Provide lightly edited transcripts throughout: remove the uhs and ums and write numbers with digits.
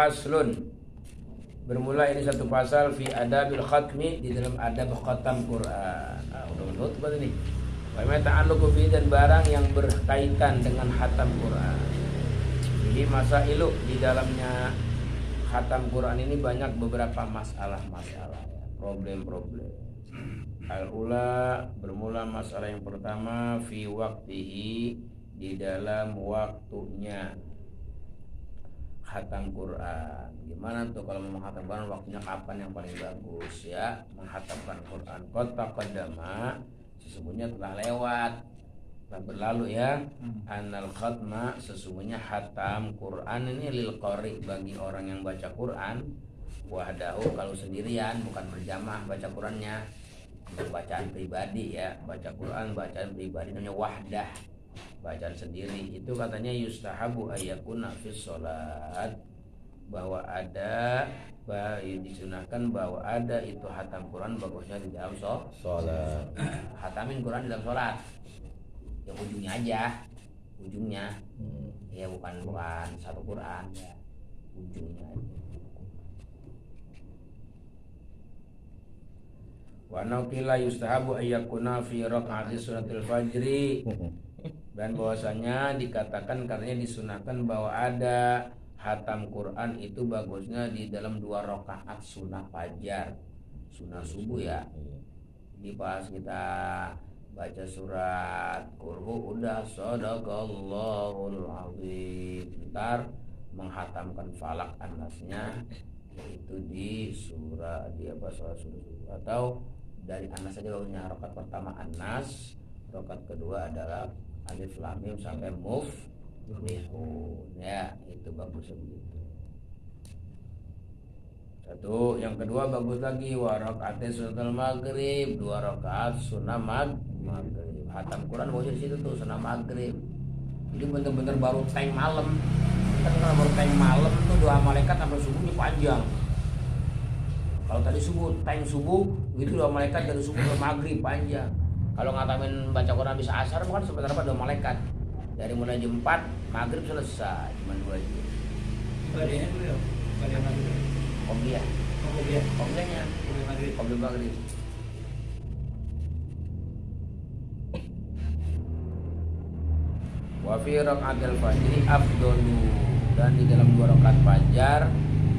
Faslun. Bermula ini satu pasal fi adabil khatmi, di dalam adab khatam Quran. Udah menurut apa ini? Wa ma ta'alluqu bi, dan barang yang berkaitan dengan khatam Quran. Jadi masailu, di dalamnya khatam Quran ini banyak beberapa masalah-masalah ya, problem-problem. Al-ula, bermula masalah yang pertama fi waqtihi, di dalam waktunya khatam Quran. Gimana tuh kalau mau menghatam Quran, waktunya kapan yang paling bagus ya menghatamkan Quran? Qad taqaddama, sesungguhnya telah lewat, telah berlalu ya. Anal khatma, sesungguhnya khatam Quran ini lil qari, bagi orang yang baca Quran, wahdahu, kalau sendirian, bukan berjamaah baca Qurannya, untuk bacaan pribadi ya, baca Quran bacaan pribadi namanya wahdah, bacaan sendiri. Itu katanya yustahabu ayyakuna fis sholat, bahwa ada disunahkan bahwa ada itu hatam Quran bagusnya di dalam sholat. Hatamin Quran di dalam sholat, yang ujungnya aja, ujungnya ya, bukan satu Quran ya, ujungnya aja. Wa naqila yustahabu ayyakuna fi raq'ati sunatil fajri, dan bahwasanya dikatakan karenanya disunahkan bahwa ada hatam Quran itu bagusnya di dalam 2 rakaat sunnah fajar, sunnah subuh ya. Di pas kita baca surat Qur'u udah sadaqallahul azim, ntar menghatamkan falak an-nasnya, yaitu di surah surah atau dari An-Nas saja bagusnya. Rakaat pertama An-Nas, rakaat kedua adalah Alif Lam Mim sampai Muflihun ya, itu bagus begitu. Satu, yang kedua bagus lagi wa rakaat sunnah maghrib, 2 rakaat sunnah maghrib. Hatam Quran bagus di situ tuh sunnah maghrib. Jadi bener-bener baru tank malam. Kan kalau baru tank malam tuh doa malaikat sampai subuhnya panjang. Kalau tadi tank subuh itu doa malaikat dari subuh ke maghrib panjang. Kalau ngatamin baca Quran bisa asar bukan sebentar apa doa malaikat. Dari mulai jam 4 maghrib selesai, cuma 2 jam. Ibadahnya dulu ya, ibadah maghrib. Qobliyah. Qobliyahnya qobliyah maghrib. Wa fi raq'atil fajri afdalu, dan di dalam 2 rakaat fajar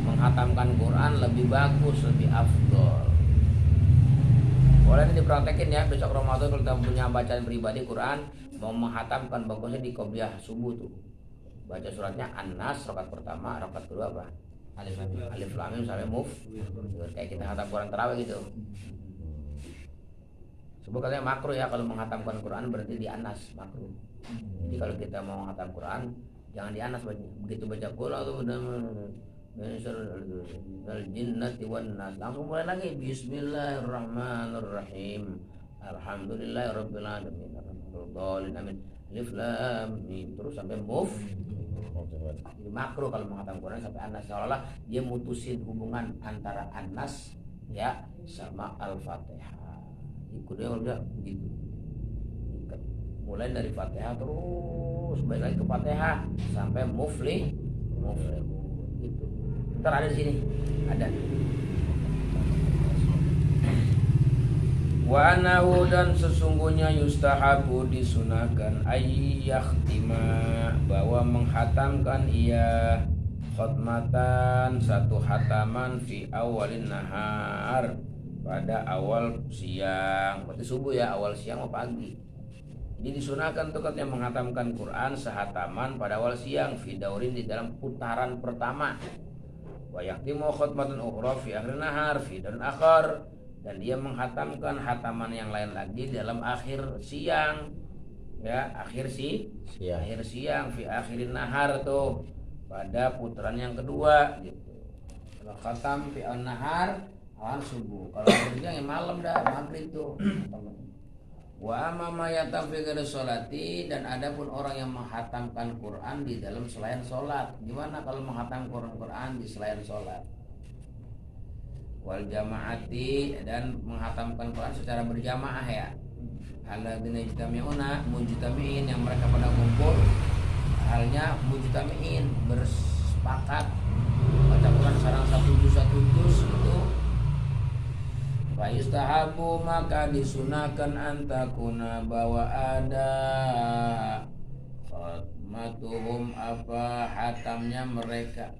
menghatamkan Quran lebih bagus, lebih afdol. Boleh ini dipraktekin ya, besok Ramadan kalau kita punya bacaan pribadi Quran, mau menghatamkan bagusnya di qobliyah subuh tuh. Baca suratnya An-Nas rakaat pertama, rakaat kedua apa? Alif Lam Mim sampai kayak kita hatam Quran tarawih gitu. Sebab katanya makruh ya kalau menghatamkan Quran berarti di An-Nas, makruh. Jadi kalau kita mau menghatam Quran jangan di An-Nas, begitu baca Quran tuh jinnati wan nas, langsung mulai lagi bismillahirrahmanirrahim alhamdulillahirabbil alamin arrahmanirrahim amin alif lam mim, terus sampai jadi makruh kalau menghatam Quran sampai An-Nas, seolah-olah dia mutusin hubungan antara An-Nas ya sama Al-Fatihah. Ikutnya udah begitu, mulai dari Fatihah terus balik lagi ke Fatihah sampai muflih gitu. Ntar ada di sini, ada. Wa anahu, dan sesungguhnya yustahabu disunahkan ayyakhtima, bahwa menghatamkan ia khatmatan, satu hataman fi awalin nahar, pada awal siang, berarti subuh ya, awal siang atau pagi. Jadi disunahkan tuh katanya menghatamkan Quran sehataman pada awal siang, fi daurin, di dalam putaran pertama. Wa yaqtimu khatmatan ukhra fi akhir nahar fi daurin akhar, dan dia menghatamkan hataman yang lain lagi dalam akhir siang ya, akhir siang fi akhirin nahar tuh, pada putaran yang kedua gitu. Kalau khatam fi an-nahar awal subuh, kalau akhir siang yang malam dah, maghrib tuh. Wa amma yatam fi ghairi sholati, dan adapun orang yang menghatamkan Quran di dalam selain sholat. Gimana kalau menghatam Quran di selain sholat? Wal jamaati, dan menghatamkan Quran secara berjamaah ya. Alladzina yajtami'una mujtami'in, yang mereka pada kumpul, halnya mujtami'in bersepakat baca Quran sareng satu juz itu fa yustahabu maka disunahkan antakuna bahwa ada khatmatuhum apa hatamnya mereka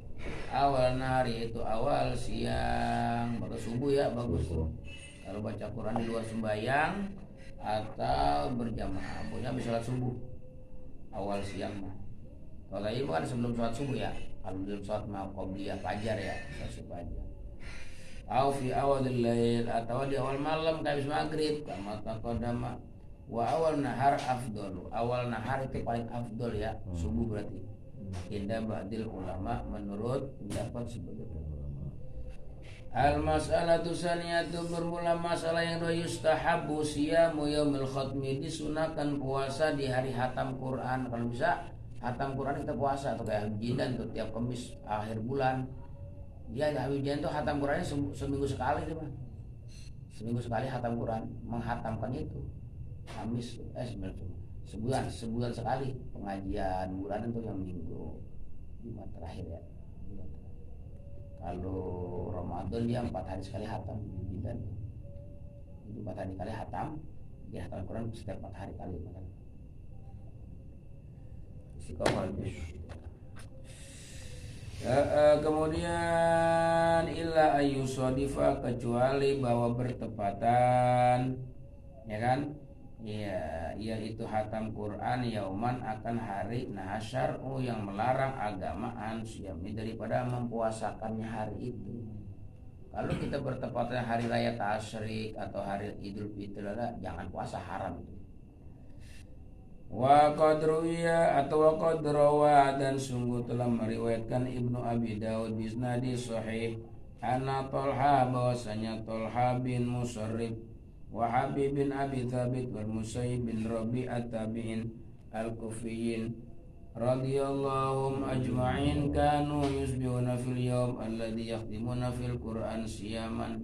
awal nahari itu awal siang baru subuh ya bagus tuh kalau baca Quran di luar sembahyang atau berjamaah punya bisa sholat subuh awal siang mah kalau tadi bukan sebelum sholat subuh ya kalau belum sholat mau qobliyah fajar ya sholat fajar au fi awalil lail atau di awal malam kayak habis maghrib kama taqaddama wa awal nahar afdalu awal nahar itu paling afdol ya subuh berarti indah ba'dil ulama menurut pendapat sebagian ulama. Al-mas'alatu saniyatu bermula masalah yang dua yustahabu siyamu yaumil khatmi disunahkan puasa di hari hatam Quran kalau bisa hatam Quran kita puasa atau kayak Habib Jindan tuh tiap Kamis akhir bulan ya Habib Jindan tuh hatam Qurannya seminggu sekali tuh mah seminggu sekali hatam Quran menghatamkan itu Kamis sebulan sekali pengajian bulanan tuh yang minggu Jumat terakhir ya bulan terakhir. Kalau Ramadan dia 4 hari sekali hatam dan itu 4 hari kali hatam dia hatam Quran setiap 4 hari kali makan istiqomah kemudian illa ayyusadifa kecuali bahwa bertepatan ya kan ya yaitu hatam Quran yauman akan hari nasyar'u yang melarang agamaan siyami daripada mempuasakannya hari itu. Kalau kita bertepatan hari raya tasyrik atau hari Idul Fitri jangan puasa haram itu. Wa qad ruwiya atau wa qad rawa dan sungguh telah meriwayatkan Ibnu Abi Daud bisnadi sahih anna Talha bahwasanya Talha bin Musarrif wa Habib bin Abi Thabit wal Musayyib bin Rabi'at tabi'in al-Kufiyyin radhiyallahu ajma'in kanu yusbihuna fil yawm alladhi yakhtimuna fil Qur'an siyaman.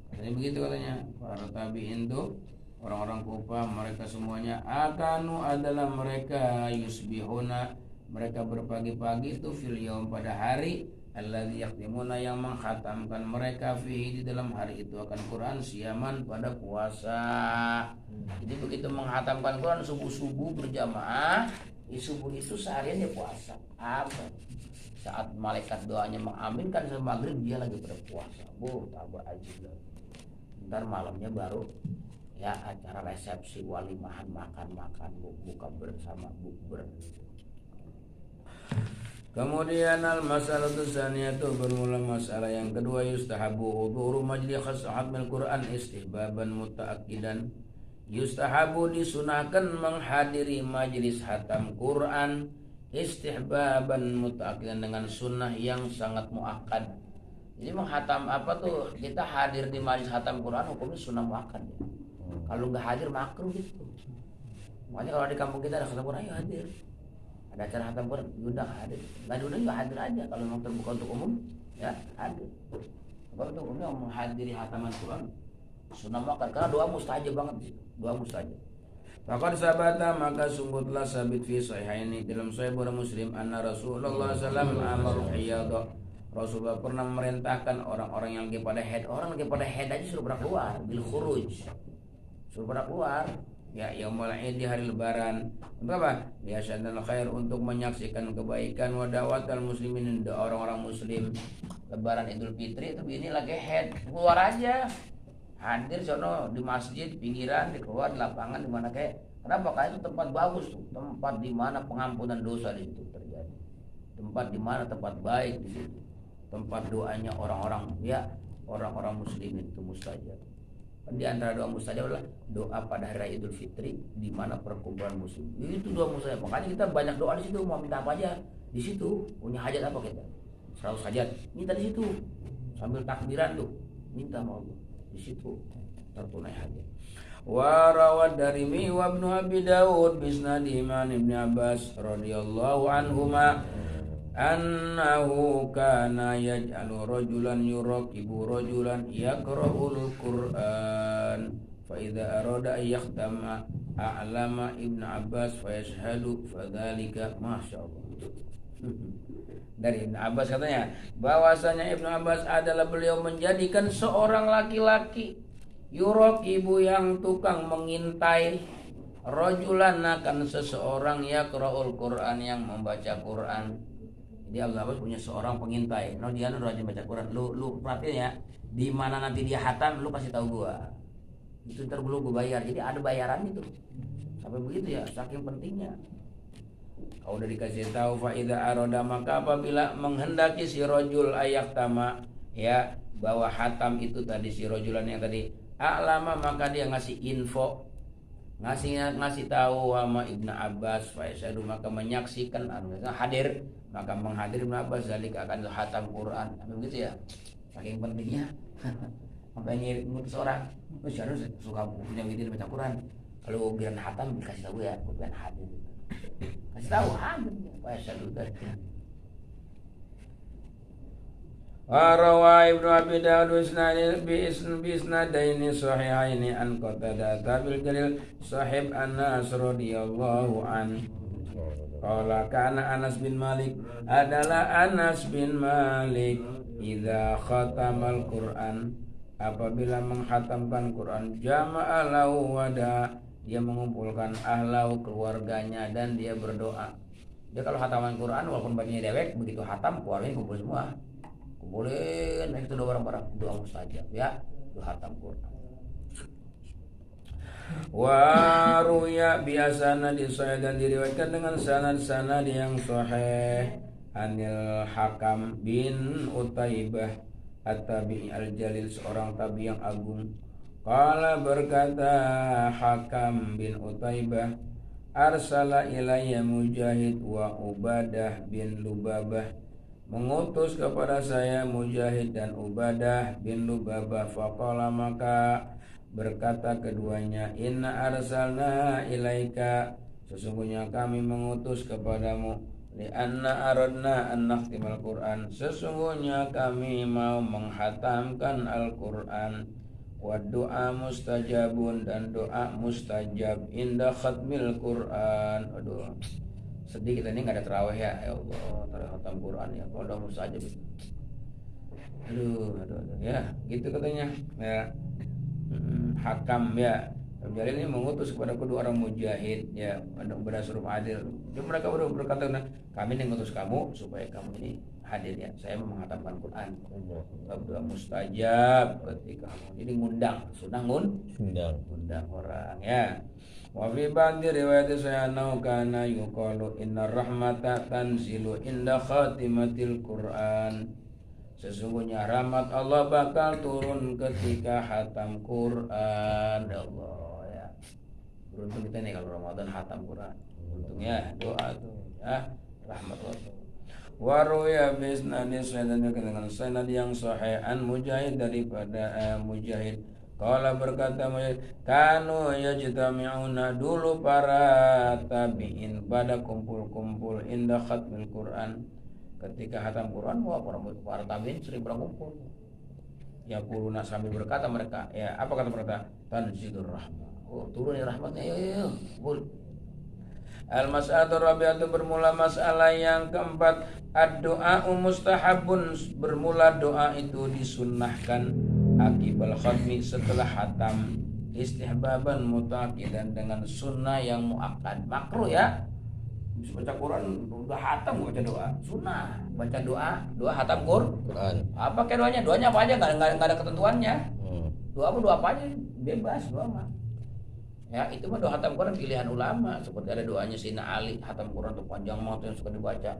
Katanya begitu katanya para tabi'in itu orang-orang Kufah mereka semuanya akanu adalah mereka yusbihuna mereka berpagi-pagi itu fil yawm pada hari alladzi yaqtimuna yang mengkhatamkan mereka fihi di dalam hari itu akan Quran siaman pada puasa. Jadi begitu menghatamkan Quran subuh-subuh berjamaah, di subuh itu seharian dia puasa. Apa? Saat malaikat doanya mengaminkan sampai maghrib dia lagi berpuasa. Tambah ajib. Ntar malamnya baru ya acara resepsi walimahan makan-makan buka bersama bukber. Kemudian al-masalatu tsaniyatu bermula masalah yang kedua yustahabu huduru majlis khasahamil Quran istihbaban mutaakkidan yustahabu disunahkan menghadiri majlis hatam Quran istihbaban mutaakkidan dengan sunnah yang sangat muakkad. Jadi menghatam apa tuh kita hadir di majlis hatam Quran hukumnya sunnah muakkad ya. Kalau nggak hadir makruh gitu. Makanya kalau di kampung kita ada hatam Quran ya hadir. Ada acara hatam Quran diundang hadir, nggak diundang juga hadir aja kalau memang terbuka untuk umum ya hadir. Kalau untuk umumnya menghadiri hataman Quran sunnah muakkad karena doa mustajab banget sih, doa mustajab. Faqad sabata maka sungguh telah sabit fi sahihaini dalam sahih Bukhari Muslim anna Rasulullah sallallahu alaihi wasallam amara hiyadha Rasulullah pernah memerintahkan orang-orang yang lagi pada head, orang lagi pada head aja suruh pada keluar bil khuruj, suruh pada keluar. Ya yaumul id di hari lebaran untuk apa? Biasanya khair untuk menyaksikan kebaikan wa dawatal muslimin orang-orang muslim. Lebaran Idul Fitri itu ini lagi head keluar aja hadir sono di masjid pinggiran di keluar di lapangan di mana kayak kenapa kayak itu tempat bagus tuh tempat di mana pengampunan dosa di situ terjadi tempat di mana tempat baik di situ tempat doanya orang-orang ya orang-orang muslimin itu mustajab. Di antara doa mustajab adalah doa pada hari raya Idul Fitri di mana perkumpulan muslim. Itu doa mustajab. Makanya kita banyak doa di situ mau minta apa aja di situ. Punya hajat apa kita? 100 hajat. Minta di situ. Sambil takbiran tuh. Minta mau di situ tertunai hajat. Wa rawad Darimi wa Ibnu Abi Daud bisnadi Iman Ibnu Abbas radhiyallahu anhuma annahu kana yaj'alu rajulan yuraqibu rajulan yaqra'ul Qur'an fa idza arada an yakhtama a'lama Ibnu Abbas fa yashhadu fa dzalika masyaallah. Dari Ibnu Abbas katanya bahwasanya Ibnu Abbas adalah beliau menjadikan seorang laki-laki yuraqibu yang tukang mengintai rajulan akan seseorang yaqra'ul Quran yang membaca Quran. Jadi Ibnu Abbas punya seorang pengintai. Dia rajin baca Quran. Lu perhatiin ya, di mana nanti dia hatam lu kasih tahu gua. Itu ntar gua bayar. Jadi ada bayaran itu. Sampai begitu ya, saking pentingnya. Kalau udah dikasih tahu faida aroda maka apabila menghendaki si rojul ayak tama ya bahwa hatam itu tadi si rojulan yang tadi alama maka dia ngasih info ngasih tahu sama Ibnu Abbas faisadu maka menyaksikan hadir maka menghadir Ibnu Abbas zalik akan hatam Quran. Begitu ya saking pentingnya. Makanya ngutus orang terus harus suka punya video baca Quran. Kalau biar hatam dikasih tahu ya bukan hadir. Kasih tahu hadir faisadu zalik. Wa Ibnu Abi Dawud bisnadaini sahihaini an Qatadah bil Jalil sahib Anas radhiyallahu an. Qala kana Anas bin Malik adalah Anas bin Malik idza khatamal Quran apabila menghatamkan Quran jama'a lahu wada dia mengumpulkan ahlau keluarganya dan dia berdoa. Dia kalau khataman Quran walaupun bacanya dewek begitu khatam keluarganya kumpul semua. Kumpulin itu doa barang-barang doa mustajab ya doa khatam Quran. Wa ruya biasana disahih dan diriwayatkan dengan sanad-sanad yang sahih anil Hakam bin Utaibah at-tabi'i al-jalil seorang tabi yang agung. Qala berkata Hakam bin Utaibah arsala ilayya Mujahid wa Ubadah bin Lubabah mengutus kepada saya Mujahid dan Ubadah bin Lubabah faqala maka berkata keduanya inna arsalna ilaika sesungguhnya kami mengutus kepadamu lianna aradna an nakhtimal Quran sesungguhnya kami mau menghatamkan Al-Quran wa doa mustajabun dan doa mustajab inda khatmil Quran. Aduh sedih kita ini nggak ada tarawih ya Allah tarawih khatam Quran ya kalau doa mustajab itu aduh ya gitu katanya ya. Hakam ya Jalil ini mengutus kepada kedua orang mujahid ya pada suruh hadir. Mereka berkata kami ini mengutus kamu supaya kamu ini hadir ya. Saya mau menghatamkan Quran. Doa mustajab ketika kamu jadi ngundang sunnah ngundang orang ya. Wa fi ba'di riwayat saya kana yuqalu inna rahmata tanzilu inda khatimatil Quran. Sesungguhnya rahmat Allah bakal turun ketika hatam Quran. Ya Allah ya. Beruntung kita nih kalau Ramadan hatam Quran. Untungnya doa tuh ya rahmat Allah. Waruya bisnadi sanad dengan sanad yang sahih an Mujahid daripada Mujahid. Qala berkata Mujahid kanu yajtami'una dulu para tabi'in pada kumpul-kumpul inda khatmil Quran. Ketika hatam Quran, para tabi'in sering berkumpul. Ya puluna sambil berkata mereka, ya apa kata mereka? Tanzilur rahmah. Oh, turun ya rahmatnya. Yo. Al-mas'alatu rabi'atu bermula masalah yang keempat. Ad-du'a mustahabun bermula doa itu disunnahkan akibal khatmi setelah hatam istihbaban mutaakidan dengan sunnah yang muakkad. Makruh ya. Baca Quran udah hatam baca doa sunnah baca doa hatam Quran apa kayak doanya apa aja nggak ada ketentuannya doa apa aja bebas doa mah ya itu mah doa hatam Quran pilihan ulama seperti ada doanya Sayyidina Ali hatam Quran tuh panjang banget yang suka dibaca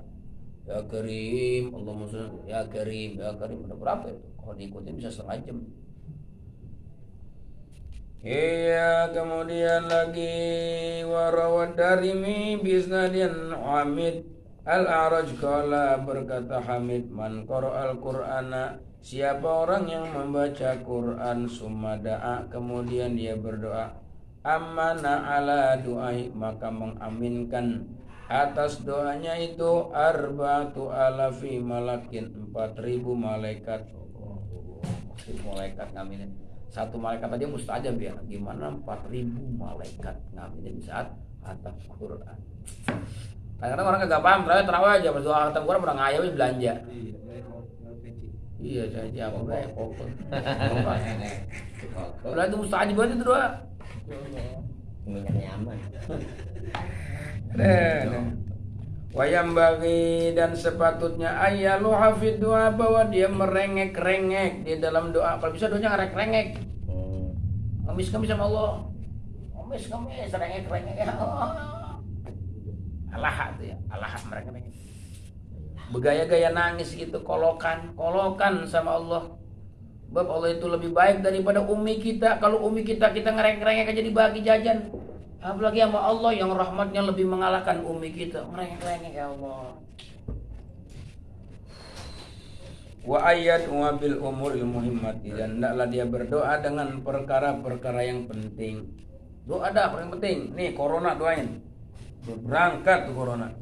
ya Karim Allahumma sholli ya Karim ada berapa itu kalau diikutin bisa setengah jam. Iya kemudian lagi warawat Darimi bisnadian Hamid Al-A'raj qala berkata Hamid man qara'al Qur'ana siapa orang yang membaca Quran summa da'a kemudian dia berdoa amana ala du'ai maka mengaminkan atas doanya itu arba'atu alafi malakin 4.000 malaikat ngaminin satu malaikat aja mustajab ya gimana 4.000 malaikat ngaminin saat hatam Quran Kadang-kadang orang kagak paham, terawih aja berdoa khatam Quran pernah ngayawin belanja. Iya, saya apa bae kokon. Udah itu mustajab banget itu doa. Minyaknya aman. Wayam bagi dan sepatutnya ayalu hafid doa bahwa dia merengek-rengek di dalam doa. Kalau bisa doanya ngerengek-rengek. Ngemis-ngemis sama Allah. Ngemis-ngemis, rengek-rengek ya Allah. Allah tuh ya, Allah merengek-rengek. Bergaya-gaya nangis gitu, kolokan sama Allah. Bab Allah itu lebih baik daripada umi kita. Kalau umi kita ngerengek-rengek aja dibagi jajan. Apalagi sama Allah yang rahmatnya lebih mengalahkan umi kita. Ngerengek-rengek ya Allah. Wa ayat wa bil umuril muhimmati, dan hendaklah dia berdoa dengan perkara-perkara yang penting. Doa dah paling penting. Nih corona doain. Berangkat tuh corona.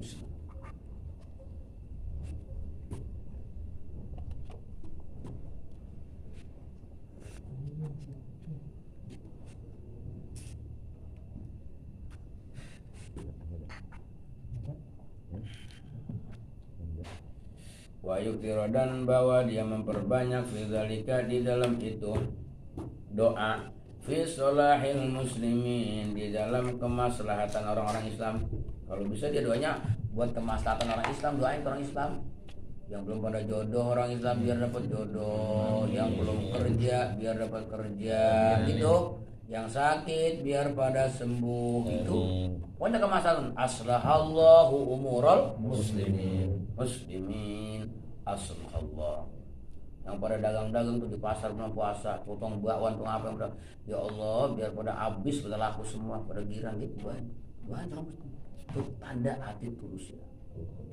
Wa yuktiro, dan bahwa dia memperbanyak fidzalika di dalam itu doa fi sholahil muslimin, di dalam kemaslahatan orang-orang Islam. Kalau bisa dia doanya buat kemaslahatan orang Islam, doain ke orang Islam yang belum pada jodoh, orang Islam biar dapat jodoh, yang belum kerja biar dapat kerja gitu, yang sakit biar pada sembuh gitu. Pokoknya kemaslahatan. Aslahallahu umurul muslimin aslahallah. Yang pada dagang-dagang tuh di pasar bulan puasa, potong bakwan tuh apa yang udah, ya Allah biar pada habis, pada laku semua, pada girang gitu. Doain terus. Itu tanda hati tulus ya.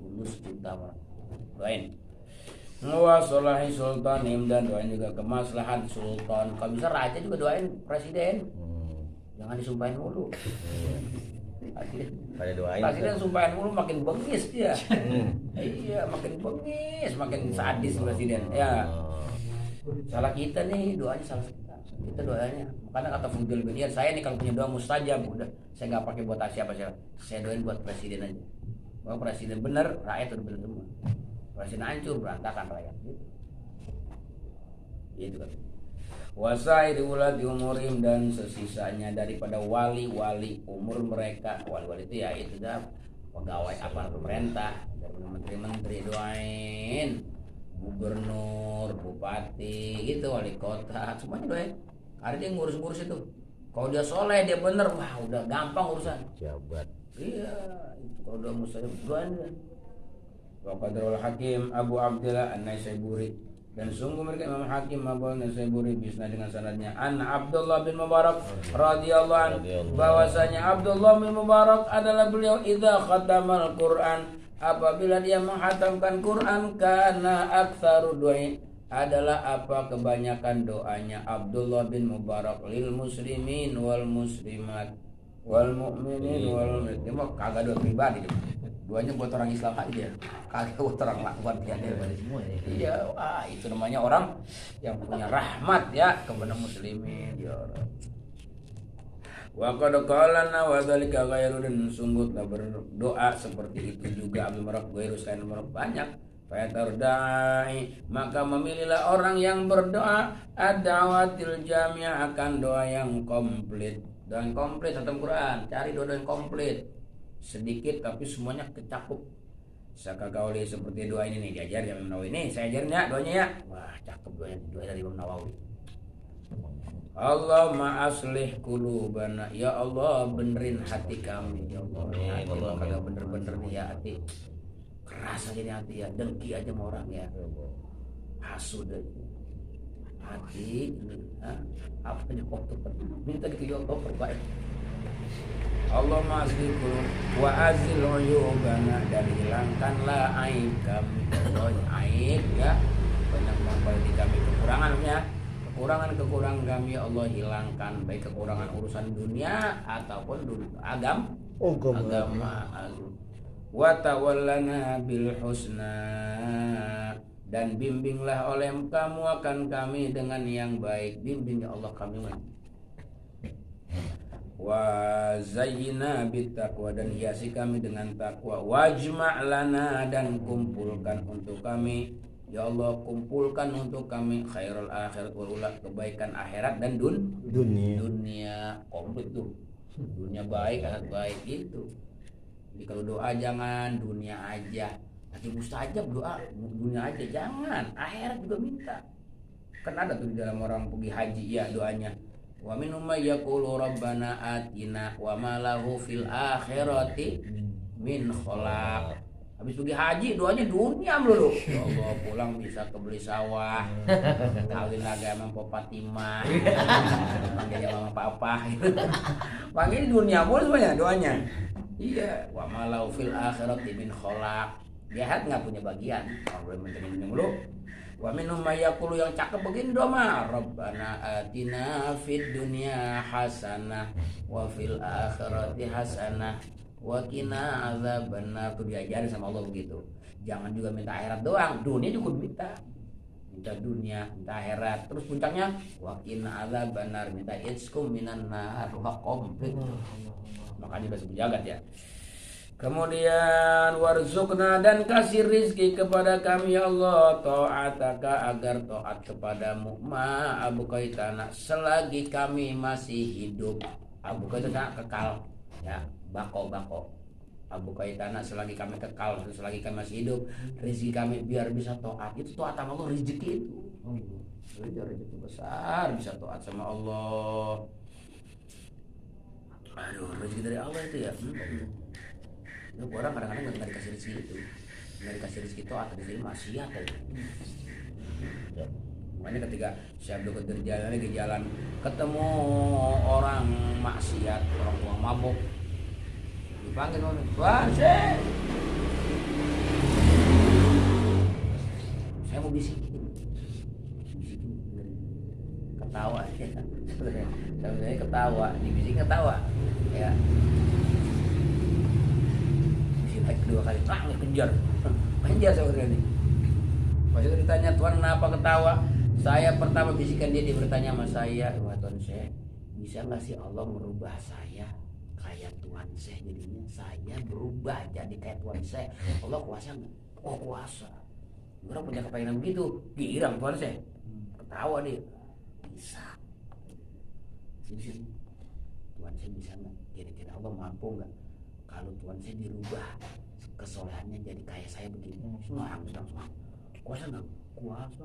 Tulus cinta orang. Doain. Wa solahi sultanim, dan doain juga kemaslahan sultan. Kalau bisa raja juga doain presiden. Jangan disumpahin mulu. Pada doain. Presiden sumpahin mulu makin bengis dia. Iya, makin bengis, makin sadis presiden. Ya. Salah kita nih, doanya salah kita. Kita doanya. Makanya kata Fudul bin Iyad, saya nih kalau punya doa mustajab, udah saya nggak pakai buat siapa-siapa. Saya doain buat presiden aja. Kalau presiden benar, rakyat udah benar semua. Presiden hancur, berantakan rakyat. Gitu kan. Wasairi ulati umurim, dan sesisanya daripada wali-wali umur mereka. Wali-wali itu ya itu dah pegawai aparat pemerintah, dari menteri-menteri doain, gubernur, bupati gitu, wali kota, semuanya doain. Ada dia ngurus-ngurus itu. Kalau dia soleh, dia bener, wah udah gampang urusan. Jabat. Iya, itu kalau udah mustajab doain dia. Wa qadarul hakim Abu Abdillah An-Naisaburi, dan sungguh mereka Imam Hakim Abu An-Naisaburi bisna dengan sanadnya an Abdullah bin Mubarak radhiyallahu anhu, bahwasanya Abdullah bin Mubarak adalah beliau idza khatamal Quran, apabila dia menghatamkan Quran, kana aktsaru du'a, adalah apa kebanyakan doanya Abdullah bin Mubarak lil muslimin wal muslimat wal mu'minin wal mu'minat. Kagak doa pribadi dia. Doanya buat orang Islam aja, kagak buat orang lakban dia. Iya, wah itu namanya orang yang punya rahmat ya kepada muslimin ya Allah. Wa qad qala wa dzalika ghairu, dan sungguh telah berdoa seperti itu juga Abdul Marab ghairu selain Marab banyak. Fayatardai, maka memilihlah orang yang berdoa ad-da'watil jami'ah, akan doa yang komplit. Doa yang komplit dalam Quran, cari doa yang komplit. Sedikit tapi semuanya kecakup. Sakakauli, seperti doa ini nih diajar Imam Nawawi. Nih saya ajarin ya doanya ya. Wah, cakep doanya, doa dari Imam Nawawi. Allahumma aslih qulubana, ya Allah benerin hati kami ya Allah. Hati kagak bener-bener nih ya hati. Keras aja nih hati ya, dengki aja sama orang ya. Hasud aja. Hati ini apa aja kotor. Minta gitu ya Allah perbaiki. Allah masyiku wa azil uyubana, dan hilangkanlah aib kami. Allah aib ya, banyak memperbaiki kami kekurangan kami ya Allah hilangkan, baik kekurangan urusan dunia ataupun agama. Wa tawallana bil husna, dan bimbinglah oleh kamu akan kami dengan yang baik. Bimbing ya Allah kami. Wa zayyina bittaqwa, dan hiasi kami dengan takwa. Wajma' lana, dan kumpulkan untuk kami ya Allah, kumpulkan untuk kami khairul akhirat wal ula, kebaikan akhirat dan dunia komplit tuh. Dunia baik, akhirat baik gitu. Jadi kalau doa jangan dunia aja. Nanti mustajab doa dunia aja, jangan, akhirat juga minta. Kan ada tuh di dalam orang pergi haji ya doanya. Wa minhum may yaqulu rabbana atina wa ma lahu fil akhirati min khalaq. Habis pergi haji doanya dunia melulu. Ya Allah, pulang bisa kebeli sawah, kawin lagi sama Papa Timah, panggil mama papa. Panggil dunia mulu semuanya doanya. Iya, wa ma lahu fil akhirati min khalaq. Jahat nggak punya bagian. Kalau boleh mencari dunia mulu. Wa minhum may yaqulu, yang cakep begini doa mah, Rabbana atina fid dunya hasanah wa fil akhirati hasanah wa qina adzabannar. Tuh diajarin sama Allah begitu. Jangan juga minta akhirat doang, dunia juga minta. Minta dunia, minta akhirat. Terus puncaknya wa qina adzabannar, minta itskum minan nar, wa komplit. Makanya bahasa jagat ya. Kemudian warzuqna, dan kasih rizki kepada kami ya Allah, ta'ataka, agar taat kepadamu, ma abukaitana, selagi kami masih hidup. Abukaitana kekal ya, bako abukaitana, selagi kami kekal, selagi kami masih hidup, rizki kami biar bisa taat. Itu taat sama Allah, rezeki itu. Rezeki besar bisa taat sama Allah. Aduh, rezeki dari Allah itu ya. Orang kadang-kadang nggak dikasih rezeki itu, nggak dikasih rezeki itu atau dikasih maksiat aja. Makanya ketika saya bekerja di jalan ketemu orang maksiat, orang mabuk, dipanggil orang, wah saya mau bisikin, ketawa ya, saya ketawa, dibisikin ketawa, ya. Kedua kali kejar saya ini. Pas itu ditanya, Tuhan kenapa ketawa? Saya pertama bisikan dia bertanya sama saya, wah Tuhan saya, bisa nggak sih Allah merubah saya kayak Tuhan saya, jadinya saya berubah jadi kayak Tuhan saya. Allah kuasa nggak? Oh kuasa. Orang punya kepengen begitu, girang Tuhan saya. Ketawa dia. Bisa. Sini. Tuhan saya bisa nggak? Kira-kira Allah mampu nggak? Kalau Tuhan saya dirubah kesolehannya jadi kayak saya begini, senang. Kuasa nggak? Kuasa.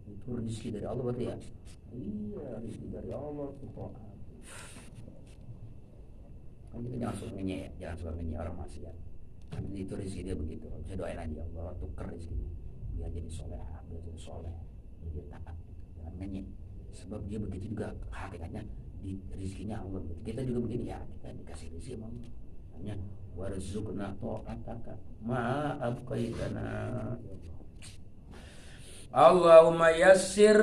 Itu rezeki dari Allah berarti ya? Iya, rezeki dari Allah tuh. Kan kita jangan suka ngenyek ya, jangan suka ngenyek orang maksiat. Itu rezeki dia begitu. Saya doain aja Allah tuker rezekinya, biar jadi soleh, biar jadi soleh, biar jadi taat. Jangan ngenyek. Sebab dia begitu juga hakikatnya. Di rezekinya Allah. Kita juga begini ya, kita dikasih rezeki sama Allah. Hanya warzuqna ta'ataka ma abqaitana. Allahumma yassir,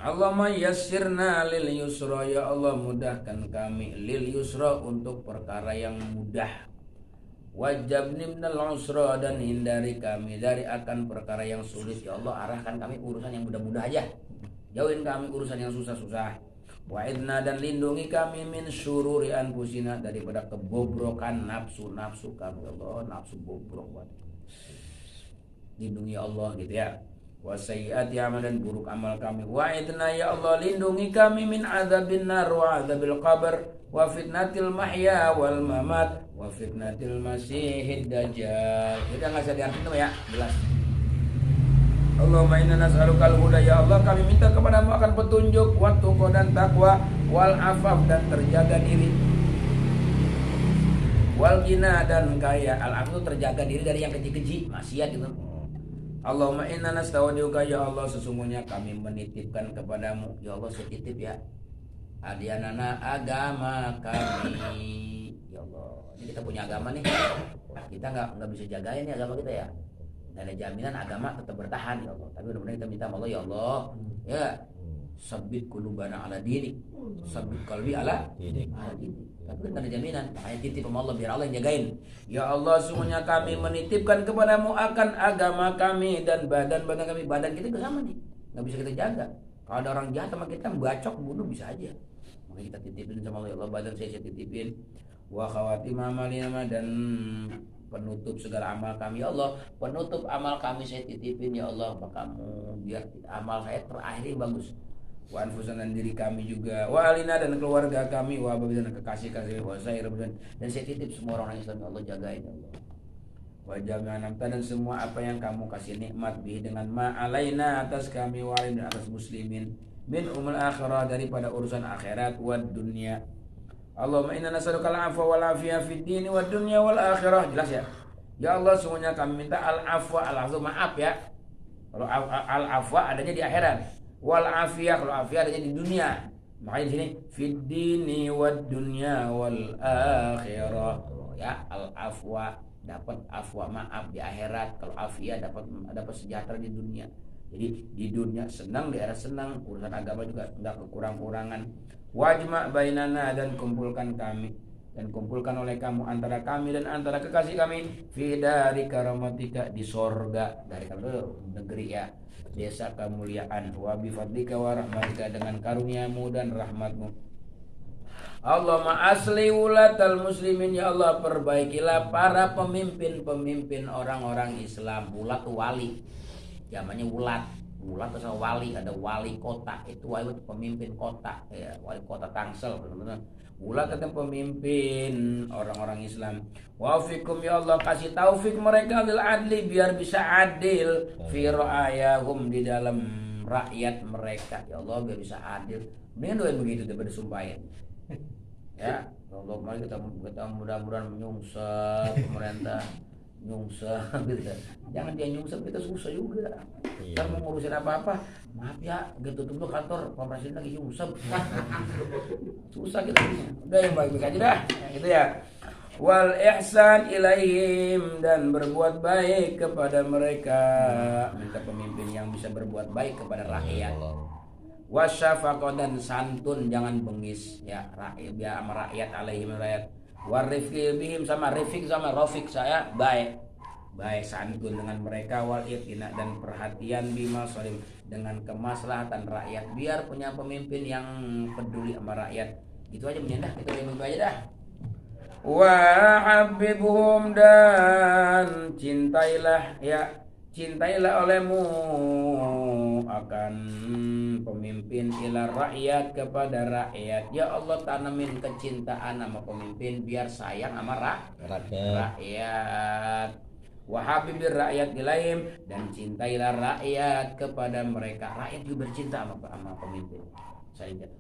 Allahumma yassirna lil yusra, ya Allah mudahkan kami lil yusra, untuk perkara yang mudah. Wajabni minal usra, dan hindari kami dari akan perkara yang sulit. Ya Allah, arahkan kami urusan yang mudah-mudah aja, jauhin kami urusan yang susah-susah. Wa'idna, dan lindungi kami min syururi anfusina, daripada kebobrokan nafsu kami. Allah, nafsu bobrok. Lindungi Allah gitu ya. Wa sayyiati amal, dan buruk amal kami. Wa'idna ya Allah, lindungi kami min azabin nar wa azabil qabr wa fitnatil mahya wal mamat wa fitnatil masihid dajjal. Kita nggak usah diartikan ya, jelas. Allahumma inna nas'alukal huda, ya Allah kami minta kepadamu akan petunjuk, wa tuqa, dan takwa, wal afaf, dan terjaga diri, wal ghina, dan kaya. Al afaf itu terjaga diri dari yang keji-keji, maksiat itu. Allahumma inna nastaudiuka, ya Allah sesungguhnya kami menitipkan kepadamu, ya Allah saya titip ya adianana, agama kami, ya Allah. Ini kita punya agama nih, kita nggak bisa jagain ya agama kita ya. Nggak ada jaminan agama tetap bertahan ya Allah. Tapi benar-benar kita minta Allah, ya Allah, ya sabit qulubana ala dinik, sabit qalbi ala dinik. Tapi kan ada jaminan, makanya titip sama Allah biar Allah yang jagain. Ya Allah, semuanya kami menitipkan kepadamu akan agama kami dan badan kami. Badan kita bersama nih, nggak bisa kita jaga. Kalau ada orang jahat sama kita bacok bunuh bisa aja. Maka kita titipin sama Allah, ya Allah badan saya titipin. Wa khawatim amalina, dan penutup segala amal kami, ya Allah penutup amal kami saya titipin ya Allah kamu, biar amal saya terakhir bagus. Wa anfusan, dan diri kami juga, wa alina, dan keluarga kami, wa ababi, dan kekasih-kasih, wa sair, dan saya titip semua orang Islam ya Allah, jagain ya Allah. Wa jami'an amta, dan semua apa yang kamu kasih nikmat bih dengan ma alaina atas kami, wa alaina atas muslimin, min umul akhirah, daripada urusan akhirat wa dunia. Allahumma inna nas'aluka al-'afwa wal 'afiyah fid dini wad dunya wal akhirah. Jelas ya? Ya Allah, semuanya kami minta al-'afwa, al-'afwa maaf ya. Kalau al-'afwa adanya di akhirat. Wal 'afiyah, kalau afiyah adanya di dunia. Makanya di sini fid dini wad dunya wal akhirah. Ya, al-'afwa dapat afwa maaf di akhirat, kalau afiyah dapat sejahtera di dunia. Jadi di dunia senang, di akhirat senang, urusan agama juga enggak kekurang-kurangan. Wajma bainana, dan kumpulkan kami, dan kumpulkan oleh kamu antara kami dan antara kekasih kami fi dari karamatika, di sorga, dari kalau negeri ya, desa kemuliaan, wa bi fadlika wa rahmatika, dengan karuniamu dan rahmatmu. Allahumma asli ulatal muslimin, ya Allah perbaikilah para pemimpin orang-orang Islam. Ulat wali, zamannya ulat atau wali, ada wali kota, itu wali pemimpin kota ya, wali kota Tangsel benar-benar. Ulat itu pemimpin orang-orang Islam. Wafikum, ya Allah kasih taufik mereka lil adli, biar bisa adil fi ra'ayahum, di dalam rakyat mereka, ya Allah biar bisa adil. Mending doain begitu daripada sumpahin. Ya, Allah mari kita mudah-mudahan menyungsep pemerintah, nyungsep gitu. Jangan dia nyungsep, kita susah juga. Kita mau ngurusin apa-apa, maaf ya, gitu tutup kantor, Pak Presiden lagi nyungsep. Susah kita. Udah yang baik-baik aja dah. Gitu ya. Wal ihsan ilaihim, dan berbuat baik kepada mereka. Minta pemimpin yang bisa berbuat baik kepada rakyat. Wasyafaqah, dan santun, jangan bengis ya rakyat, ya sama rakyat, alaihim rakyat. Warifqi bihim, sama rifik sama rafiq, saya baik santun dengan mereka. Wal iqtina, dan perhatian bima salim, dengan kemaslahatan rakyat, biar punya pemimpin yang peduli sama rakyat. Gitu aja menyendah, kita yang aja dah. Wa habibhum, dan cintailah olehmu akan pemimpin, ila rakyat, kepada rakyat. Ya Allah tanamin kecintaan sama pemimpin, biar sayang sama rakyat. Wa habibir rakyat ilaihim, dan cintailah rakyat kepada mereka. Rakyat juga bercinta sama pemimpin.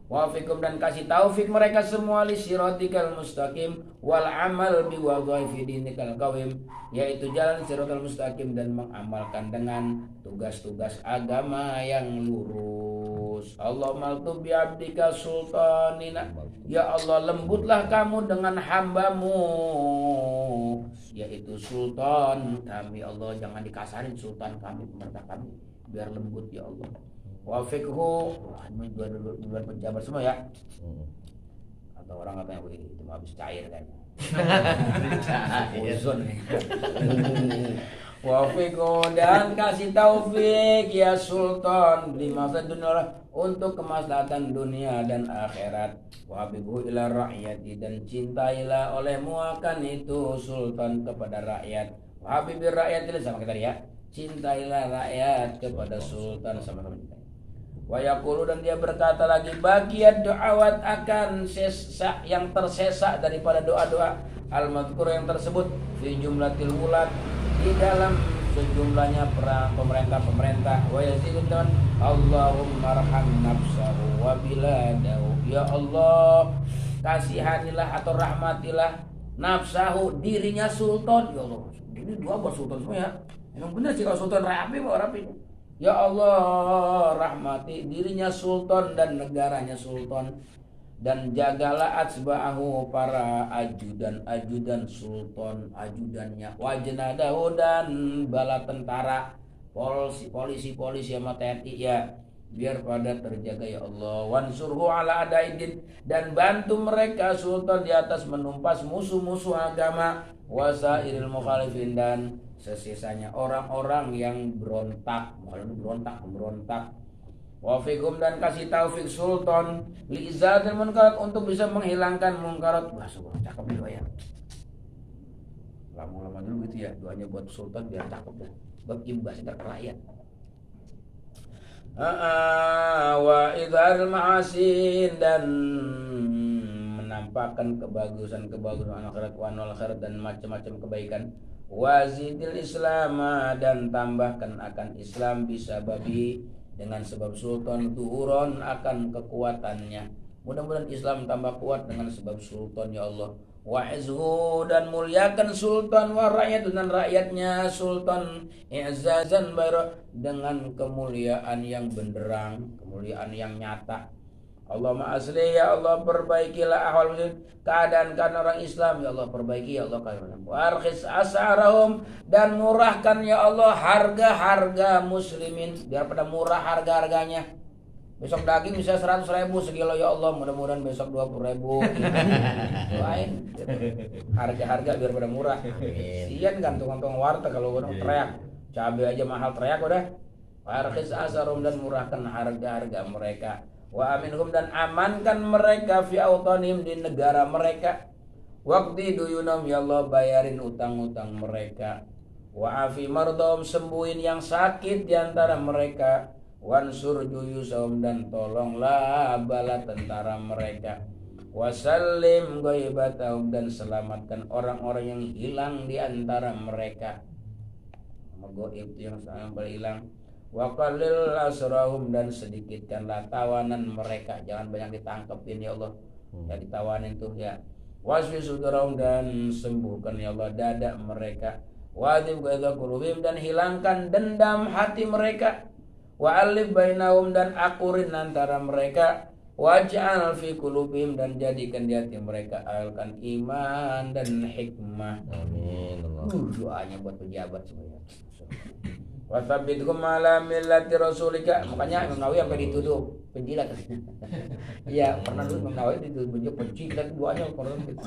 Wafikum, dan kasih taufik mereka semua li siratikal mustaqim wal amal bi wadhaifi dinikal qawim, yaitu jalan siratal mustaqim, dan mengamalkan dengan tugas-tugas agama yang lurus. Allahumma tub bi abdika sultanina, ya Allah lembutlah kamu dengan hambamu, yaitu sultan kami. Allah jangan dikasarin sultan kami, pemerintah kami, biar lembut ya Allah. Wafiqhu, ini dua pejabat semua ya. Atau orang katanya begini, itu habis cair kan. Uzun nih. Wafiqhu, dan kasih taufik ya sultan lima dunia, untuk kemaslahatan dunia dan akhirat. Wabibu ila rakyati, dan cintailah olehmu akan itu sultan kepada rakyat. Wabibir rakyat, sama kita ya. Cintailah rakyat kepada sultan, sama-sama kita. Wa yaqulu, dan dia berkata lagi, bagian doawat, akan sesa yang tersesa daripada doa-doa al-madhkur yang tersebut fi jumlatil wulat, di dalam sejumlahnya pemerintah. Wa yazidun, Allahumma arham nafsahu wa biladahu, ya Allah kasihanilah atau rahmatilah nafsahu, dirinya sultan, ya Allah. Ini doa buat sultan semua ya. Emang benar sih kalau sultan rapi mau rapi. Ya Allah rahmati dirinya sultan dan negaranya sultan, dan jagalah atsba'ahu, para ajudan sultan, ajudannya, wajnadahu, dan bala tentara, polisi sama TNI ya, biar pada terjaga ya Allah. Wansurhu ala adaidin, dan bantu mereka sultan di atas menumpas musuh-musuh agama, wasairil mukhalifin, dan sesisanya orang-orang yang berontak. Wafikum dan kasih taufik sultan liizatil munkarat untuk bisa menghilangkan munkarat. Wah, subhanallah, cakep doa ya. Lama-lama dulu gitu ya doanya buat sultan biar cakep dah. Buat imbas ke rakyat. Wa idharil mahasin dan menampakkan kebagusan akhirat wa akhirat dan macam-macam kebaikan. Wazidil Islam dan tambahkan akan Islam bisa babi dengan sebab sultan duhuron akan kekuatannya. Mudah-mudahan Islam tambah kuat dengan sebab sultan ya Allah. Wa'izhu dan muliakan sultan wa rakyat dan rakyatnya sultan i'zazan bayra dengan kemuliaan yang benderang, kemuliaan yang nyata. Allahumma asli ya Allah perbaikilah ahwal muslim keadaan orang Islam ya Allah perbaiki ya Allah warkhis as'arahum dan murahkan ya Allah harga-harga muslimin biar pada murah harga-harganya. Besok daging bisa 100.000 sekilo ya Allah, mudah-mudahan besok 20.000 lain harga-harga biar pada murah. Sian kan tukang-tukang warteg kalau orang teriak cabai aja mahal teriak udah. Warkhis as'arahum dan murahkan harga-harga mereka. Wa aminhum dan amankan mereka fi autanihim di negara mereka. Waqdi duyunam ya Allah bayarin utang-utang mereka. Wa afi mardhum sembuhin yang sakit di antara mereka. Wansur juyusahum dan tolonglah bala tentara mereka. Wasallim ghaibatahum dan selamatkan orang-orang yang hilang di antara mereka. Goib itu yang sampai hilang. Wa qalil asrahum dan sedikitkanlah tawanan mereka, jangan banyak ditangkepin ya Allah. Ya ditawanin tuh ya. Wasfi sudurahum dan sembuhkan ya Allah dada mereka. Wadib ghaidha qulubihim dan hilangkan dendam hati mereka. Wa alif bainahum dan akurin antara mereka. Waj'al fi qulubihim dan jadikan di hati mereka alkan iman dan hikmah. Amin Allah. Doanya buat pejabat semuanya. Wasabitkum ala millati rasulika. Makanya Imam Nawawi sampai dituduh penjilat. Iya, pernah dulu Imam Nawawi dituduh penjilat doanya kalau gitu.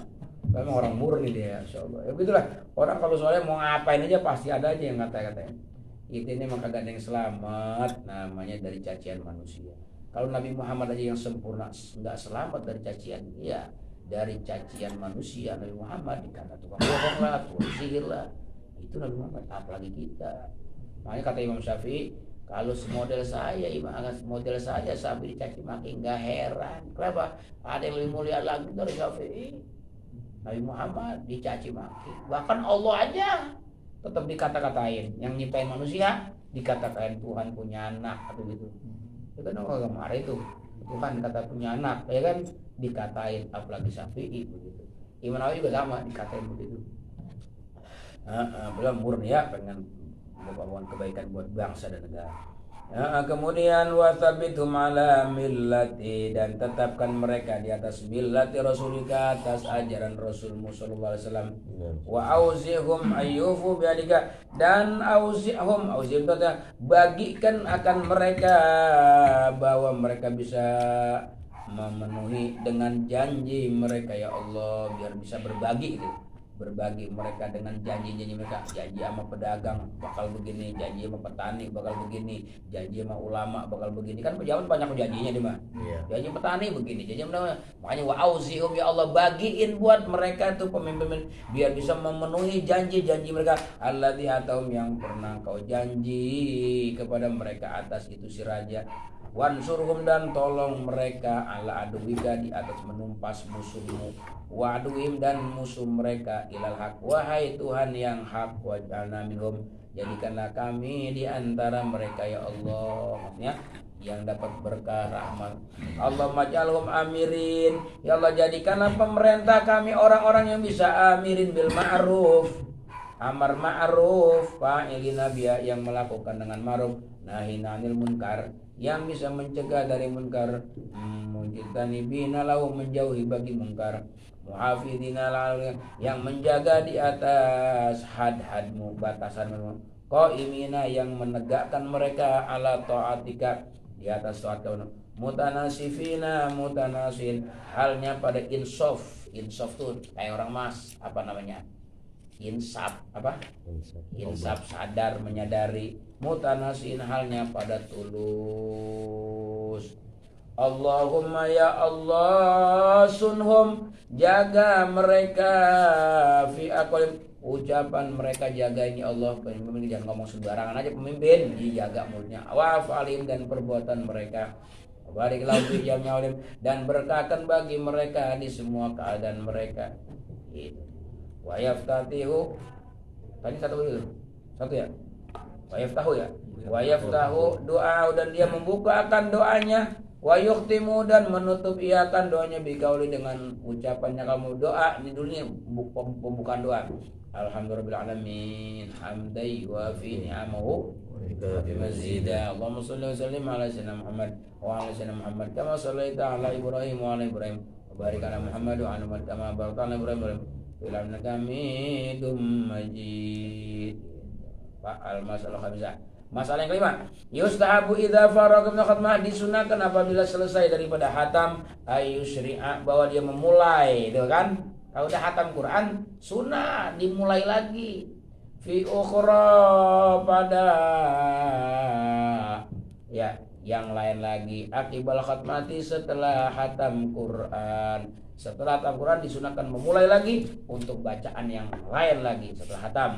Memang orang murni dia, insyaallah. Ya begitulah. Orang kalau soalnya mau ngapain aja pasti ada aja yang kata-katain. Ini maka gak ada yang selamat namanya dari cacian manusia. Kalau Nabi Muhammad aja yang sempurna enggak selamat dari cacian. Iya, dari cacian manusia Nabi Muhammad dikata tukang bohong lah, tukang sihir lah. Itu Nabi Muhammad, apalagi kita. Makanya kata Imam Syafi'i, kalau semodel saya sampai dicaci maki nggak heran. Kenapa? Ada yang lebih mulia lagi dari Syafi'i. Nabi Muhammad dicaci maki. Bahkan Allah aja tetap dikata-katain. Yang nyiptain manusia dikatakan Tuhan punya anak atau gitu. Itu kan orang marah itu. Tuhan kata punya anak, ya kan dikatain, apalagi Syafi'i begitu. Imam Nawawi juga sama dikatain begitu. Belum murni ya pengen membangun kebaikan buat bangsa dan negara. Kemudian wasabithum ala millati dan tetapkan mereka di atas millati rasulika, atas ajaran Rasulmu sallallahu alaihi wasallam. Wa auzihum ayyufu biadika dan auzihum bagikan akan mereka bahwa mereka bisa memenuhi dengan janji mereka ya Allah, biar bisa berbagi gitu. Berbagi mereka dengan janji-janji mereka, janji sama pedagang bakal begini, janji sama petani bakal begini, janji sama ulama bakal begini. Kan pejabat banyak janjinya nih mah. Janji petani begini, janji sama, makanya wa auzihum ya Allah bagiin buat mereka tuh pemimpin biar bisa memenuhi janji-janji mereka. Allati atahum yang pernah kau janji kepada mereka atas itu si raja. Wansurhum dan tolong mereka ala aduwika di atas menumpas musuhmu. Wa aduhim dan musuh mereka ilal haq. Wahai Tuhan yang hak, waj'alna minhum jadikanlah kami di antara mereka ya Allah. Maksudnya yang dapat berkah rahmat. Allah maj'alhum amirin. Ya Allah jadikanlah pemerintah kami orang-orang yang bisa amirin bil ma'ruf. Amar ma'ruf fa'ilina biya yang melakukan dengan ma'ruf, nahin 'anil munkar yang bisa mencegah dari munkar, mujtanibina lahu menjauhi bagi munkar, muhafidina lahu yang menjaga di atas had-hadmu batasanmu, qaimina yang menegakkan mereka ala taatika di atas taat kamu, mutanasifina mutanasin halnya pada insaf tuh kayak orang mas apa namanya insaf apa insaf sadar menyadari, mutanasin halnya pada tulus bagus. Allahumma ya Allah sunhum, jaga mereka fi aqwalim, ucapan mereka jaga ini Allah. Pemimpin jangan ngomong sembarangan aja, pemimpin dijaga mulutnya. Wa alim, dan perbuatan mereka. Barik lahu fi jami'alim, dan berkahkan bagi mereka di semua keadaan mereka. Gitu. Wa yaftatihu, tadi satu ya. Wa yaftahu ya. Wa yaftahu doa, dan dia membukakan doanya. Wa yukhtimu, dan menutup iakan doanya biqauli, dengan ucapannya kamu doa. Ini dulu nih pembukaan doa. Alhamdulillahirabbil hamdai wa fi ni'amahu wa bi mazida. Allahumma shalli wa sallim ala sayyidina Muhammad wa ala sayyidina Muhammad kama shallaita ala Ibrahim wa ala Ibrahim wa barik ala Muhammad wa ala Muhammad kama barakta ala Ibrahim fil alamin Hamidum Majid. Pak al-masalah khamsah. Masalah yang kelima, yustahabu idza faragha min khatmah, disunahkan apabila selesai daripada hatam ayusri'a, bahwa dia memulai, itu kan. Kalau udah hatam Quran, sunnah dimulai lagi. Fi ukhra, pada ya yang lain lagi. Akibal khatmati, setelah hatam Quran. Setelah hatam Quran disunahkan memulai lagi untuk bacaan yang lain lagi setelah hatam.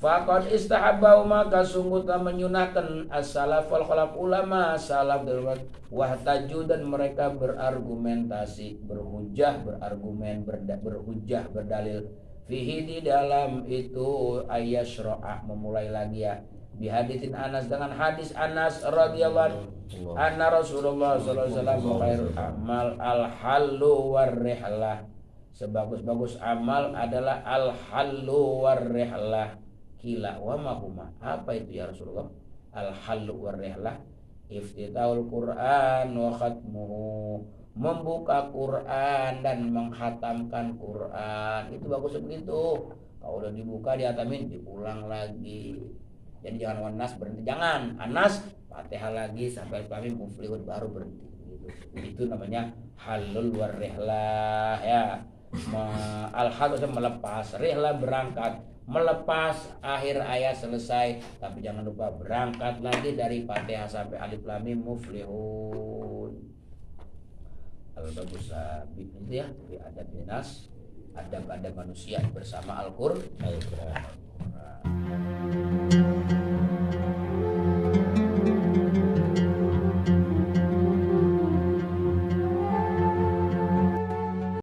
Faqad istahabbau, maka sungguh telah menyunahkan as-salaf wal khalaf, ulama salaf dan wahtaju, dan mereka berargumentasi, berhujjah, berargumen, berhujjah, berdalil fihi, di dalam itu ayasyra'a, memulai lagi ya, bihaditsin Anas, dengan hadis Anas radhiyallahu anhu, anna Rasulullah sallallahu alaihi wasallam khairul amal al-hallu war-rihlah, sebagus-bagus amal adalah al-hallu war-rihlah. Kila wa mahuma, apa itu ya Rasulullah? Al-hallu war-rihlah iftitaul Quran wa khatmuhu, membuka Quran dan menghatamkan Quran. Itu bagus begitu. Kalau udah dibuka dihatamin, diulang lagi. Jadi jangan wanas berhenti, jangan Anas Fatihah lagi sampai Al-Fatihah muflihun baru berhenti. Itu namanya halul war-rihlah ya. Al-hal itu melepas, rihlah berangkat, melepas akhir ayat selesai, tapi jangan lupa berangkat lagi dari Fatihah sampai Alif Lam Mim muflihun. Al-bagus itu ya, di adab dinas, adab manusia bersama Al-Qur'an.